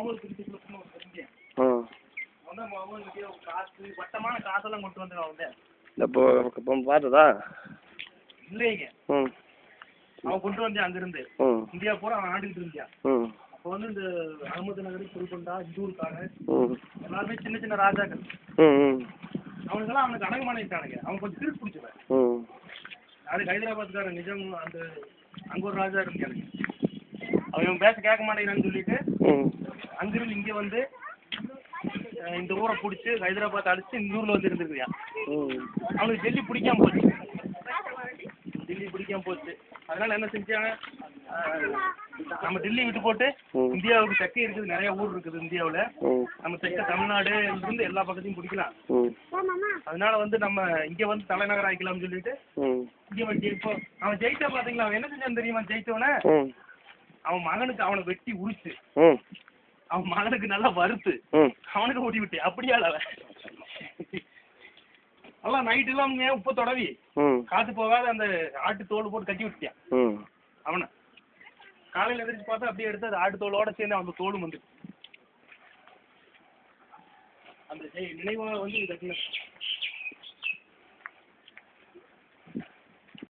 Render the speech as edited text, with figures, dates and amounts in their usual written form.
அவங்களுக்கு தெரிஞ்சு காசு வட்டமான காசெல்லாம் கொண்டு வந்து அவங்க இப்போ பார்த்ததா இல்லைங்க. அவன் கொண்டு வந்தேன் அங்கிருந்து இந்தியா பூரா அவன் ஆண்டுகிட்டு இருந்தான். அப்போ வந்து இந்த அகமது நகர் புல்கொண்டா இந்தூருக்கான எல்லாருமே சின்ன சின்ன ராஜாக்கள் அவனுக்கெல்லாம் அவனுக்கு அடங்குமான இருக்கானுங்க. அவன் கொஞ்சம் திருப்பி பிடிச்சவன். அதுக்கு ஹைதராபாத்கார நிஜம் அந்த அங்க ஒரு ராஜா இருந்தாங்க. அவன் பேச கேட்க மாட்டேங்கிறான்னு சொல்லிட்டு அங்கிருந்து இங்க வந்து இந்த ஊரை பிடிச்சி ஹைதராபாத் அடிச்சு இந்த ஊர்ல வந்து இருந்துருக்கியா. அவனுக்கு டெல்லி பிடிக்காம போச்சு. அதனால என்ன செஞ்சாங்க, நம்ம டெல்லி விட்டு போட்டு இந்தியாவுக்கு தெற்க இருக்குது, நிறைய ஊர் இருக்குது இந்தியாவுல. நம்ம தெற்க தமிழ்நாடு இருந்து எல்லா பக்கத்தையும் பிடிக்கலாம். அதனால வந்து நம்ம இங்க வந்து தலைநகர் ஆகிக்கலாம்னு சொல்லிட்டு இங்க வந்து இப்போ அவன் ஜெயிச்சா பாத்தீங்களா, அவன் என்ன செஞ்சான்னு தெரியுமா? ஜெயிச்சவன அவன் மகனுக்கு அவனை வெட்டி உரிச்சு அவன் மகனுக்கு நல்லா வறுத்து அவனுக்கு ஓடி விட்டு அப்படியா நல்லா நைட்டு எல்லாம் உப்பு தொடவி காத்து போகாத அந்த ஆட்டு தோல் போட்டு கட்டி விட்டியான் அவனை. காலையில எதிர்த்து பார்த்தா அப்படியே எடுத்து அது ஆட்டு தோலோட சேர்ந்து அந்த தோலும் வந்து அந்த நினைவாக வந்து கட்டின